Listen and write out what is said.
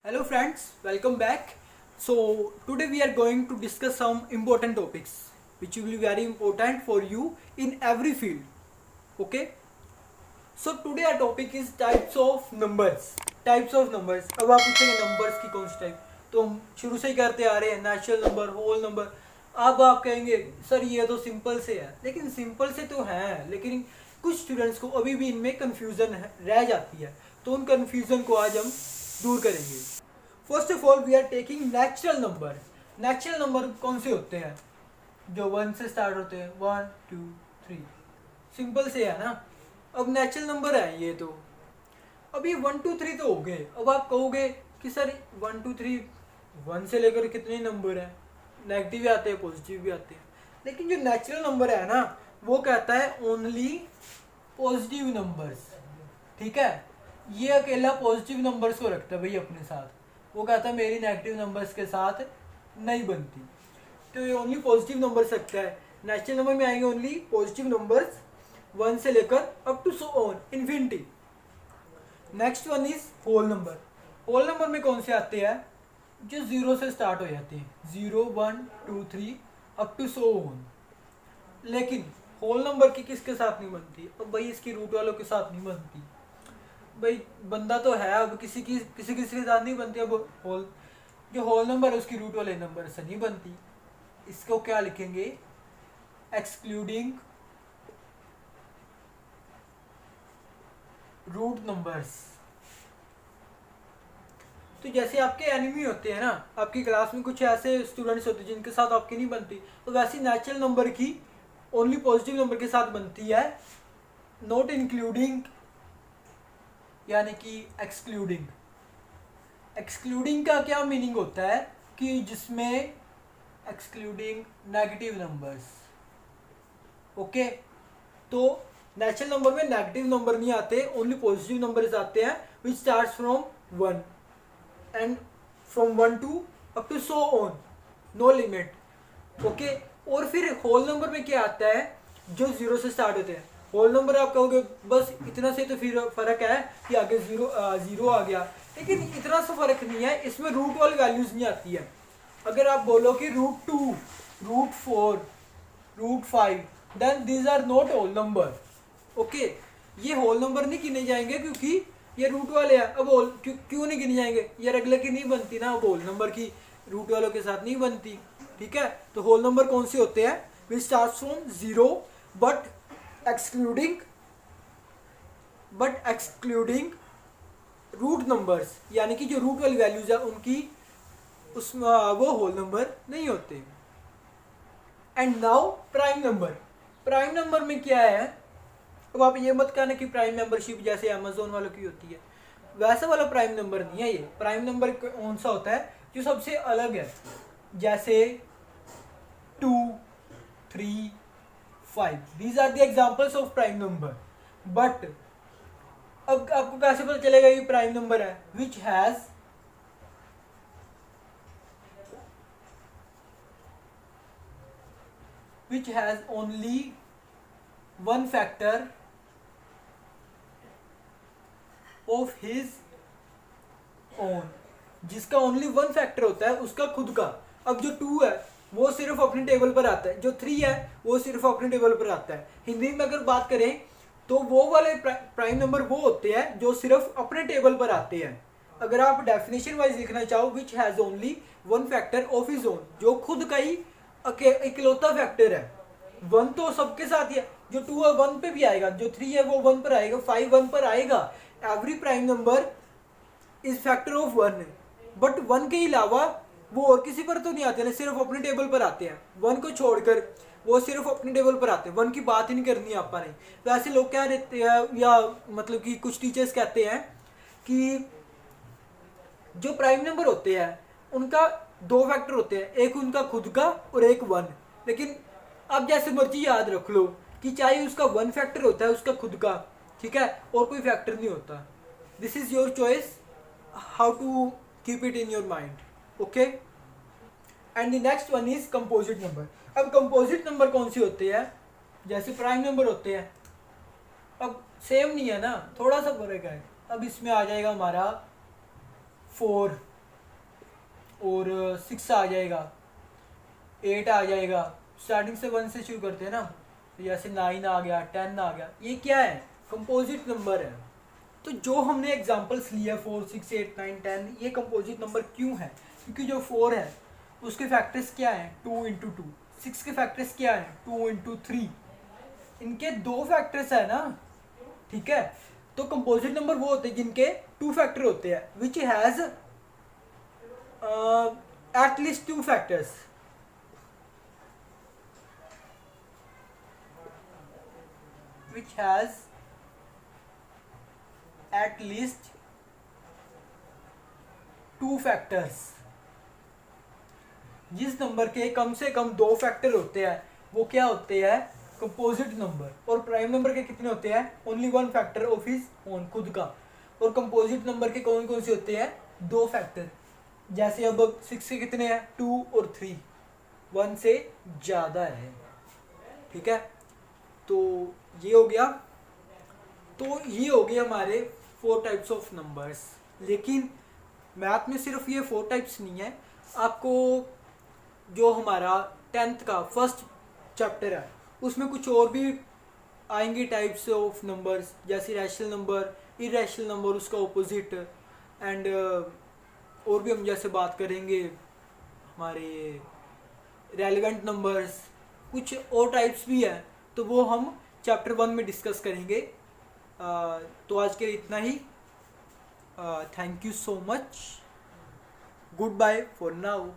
Hello friends, welcome back. So today we are going to discuss some important topics which will be very important for you in every field. Okay? So today our topic is types of numbers. Types of numbers. अब आप पूछेंगे numbers की कौन सी type, तो हम शुरू से ही करते आ रहे हैं नेचुरल नंबर, होल नंबर. अब आप कहेंगे सर ये तो सिंपल से है, लेकिन सिंपल से तो है, लेकिन कुछ स्टूडेंट्स को अभी भी इनमें कन्फ्यूज़न रह जाती है, तो उन कन्फ्यूज़न को आज हम दूर करेंगे. First of all we are taking natural number. Natural number कौन से होते हैं? जो वन से स्टार्ट होते हैं, 1 2 3. सिंपल से है ना. अब नेचुरल नंबर है ये, तो अब ये 1 2 3 तो हो गए. अब आप कहोगे कि सर 1 2 3 1 से लेकर कितने नंबर हैं? नेगेटिव भी आते हैं, पॉजिटिव भी आते हैं, लेकिन जो नेचुरल नंबर है ना, वो कहता है ओनली पॉजिटिव नंबर्स. ठीक है, ये अकेला पॉजिटिव नंबर्स को रखता है भाई अपने साथ. वो कहता है मेरी नेगेटिव नंबर्स के साथ नहीं बनती, तो ये ओनली पॉजिटिव नंबर्स रखता है. नेचुरल नंबर में आएंगे ओनली पॉजिटिव नंबर्स 1 से लेकर up to so on infinity. Next one is whole number. Whole number में कौन से आते हैं? जो 0 से स्टार्ट हो जाते हैं, 0 1 2 3 अप टू सो ऑन. लेकिन होल नंबर की किसके साथ नहीं बनती? अब भाई इसकी रूट वालों के साथ नहीं बनती. भाई बंदा तो है, अब किसी के साथ नहीं बनती. अब होल जो होल नंबर है उसकी रूट वाले नंबर से नहीं बनती. इसको क्या लिखेंगे? Excluding root numbers. तो जैसे आपके एनिमी होते हैं ना, आपकी क्लास में कुछ ऐसे स्टूडेंट्स होते हैं जिनके साथ आपकी नहीं बनती, तो वैसी नेचुरल नंबर की ओनली पॉजिटिव नंबर के साथ बनती है, नॉट इंक्लूडिंग, यानी कि एक्सक्लूडिंग. एक्सक्लूडिंग का क्या मीनिंग होता है? कि जिसमें एक्सक्लूडिंग नेगेटिव नंबर्स. ओके, तो नेचुरल नंबर में नेगेटिव नंबर नहीं आते, ओनली पॉजिटिव नंबर्स आते हैं which starts from 1 and from 1 to up to so on, no limit. Okay, और फिर होल नंबर में क्या आता है? जो 0 से स्टार्ट होते हैं. होल नंबर आप कहोगे बस इतना से तो फिर फर्क है कि आगे जीरो आ गया, लेकिन इतना सा फर्क नहीं है. इसमें रूट वाली वैल्यूज नहीं आती है. अगर आप बोलो कि √2 √4 √5, then these are not whole number. Okay, ये होल नंबर नहीं गिने जाएंगे क्योंकि ये रूट वाले हैं. अब होल क्यों नहीं गिने जाएंगे? ये रेगुलर की नहीं बनती ना, अब होल नंबर की रूट वालों के साथ नहीं बनती. ठीक है, तो होल नंबर कौन से होते हैं? Which starts from 0 but excluding root numbers, यानी कि जो रूट वाली वैल्यूज है उनकी उसमें वो होल नंबर नहीं होते. And now prime number. Prime number में क्या है? अब आप ये मत कहना कि प्राइम मेंबरशिप जैसे अमेजोन वालों की होती है, वैसा वाला प्राइम नंबर नहीं है ये. प्राइम नंबर कौन सा होता है? जो सबसे अलग है, जैसे 2 3 5. These are the examples of prime number. But अब आपको कैसे पता चलेगा ये प्राइम नंबर है? Which has only one factor of his own. जिसका ओनली वन फैक्टर होता है उसका खुद का. अब जो 2 है वो सिर्फ अपने टेबल पर आता है, जो 3 है वो सिर्फ अपने टेबल पर आता है. हिंदी में अगर बात करें तो वो वाले प्राइम नंबर वो होते हैं जो सिर्फ अपने टेबल पर आते हैं. अगर आप डेफिनेशन वाइज लिखना चाहो, विच has only one factor of his own, जो खुद का ही इकलौता फैक्टर है. 1 तो सबके साथ ही है, जो 2 है 1 पे भी आएगा, जो 3 है वो 1 पर आएगा, 5 1 पर आएगा. Every prime number is factor of 1. But 1 के अलावा वो और किसी पर तो नहीं आते ना, सिर्फ अपने टेबल पर आते हैं. 1 को छोड़कर वो सिर्फ अपने टेबल पर आते हैं. 1 की बात ही नहीं करनी है आपने. तो ऐसे लोग क्या रहते हैं, या मतलब कि कुछ टीचर्स कहते हैं कि जो प्राइम नंबर होते हैं उनका 2 फैक्टर होते हैं, एक उनका खुद का और एक 1. लेकिन आप जैसे मर्जी याद रख लो कि चाहे उसका 1 फैक्टर होता है उसका खुद का, ठीक है, और कोई फैक्टर नहीं होता. This is your choice how to keep it in your mind. Okay, and the next one is composite number. अब कंपोजिट नंबर कौन से होते हैं? जैसे प्राइम नंबर होते हैं, अब सेम नहीं है ना, थोड़ा सा फर्क है. अब इसमें आ जाएगा हमारा 4 और 6 आ जाएगा, 8 आ जाएगा। स्टार्टिंग से 1 से शुरू करते हैं ना, तो जैसे 9 आ गया, 10 आ गया, ये क्या है, कंपोजिट नंबर है। तो जो हमने एग्जांपल्स लिया 4, 6, 8, 9, 10, ये कंपोजिट नंबर क्यों है, क्योंकि जो 4 है उसके फैक्टर्स क्या हैं, 2 इंटू 2। 6 के फैक्टर्स क्या हैं, 2 इंटू 3। इनके 2 फैक्टर्स है ना, ठीक है। तो कंपोजिट नंबर वो होते हैं जिनके 2 फैक्टर होते हैं, which has at least 2 factors. which has at least 2 factors। जिस नंबर के कम से कम 2 फैक्टर होते हैं वो क्या होते हैं, कंपोजिट नंबर। और प्राइम नंबर के कितने होते हैं, only 1 factor of his own, खुद का। और कंपोजिट नंबर के कौन कौन से होते हैं, 2 फैक्टर। जैसे अब 6 के कितने हैं, 2 और 3, 1 से ज़्यादा है, ठीक है। तो ये हो गया। तो ये हो गए हमारे 4 टाइप्स ऑफ नंबर्स। लेकिन मैथ में सिर्फ ये 4 टाइप्स नहीं है, आपको जो हमारा 10th का फर्स्ट चैप्टर है उसमें कुछ और भी आएंगे टाइप्स ऑफ नंबर्स, जैसे रैशनल नंबर, इरेशनल नंबर, उसका ऑपोजिट, एंड और भी हम जैसे बात करेंगे हमारे रेलिवेंट नंबर्स, कुछ और टाइप्स भी है, तो वो हम चैप्टर 1 में डिस्कस करेंगे। तो आज के लिए इतना ही। Thank you so much, goodbye for now.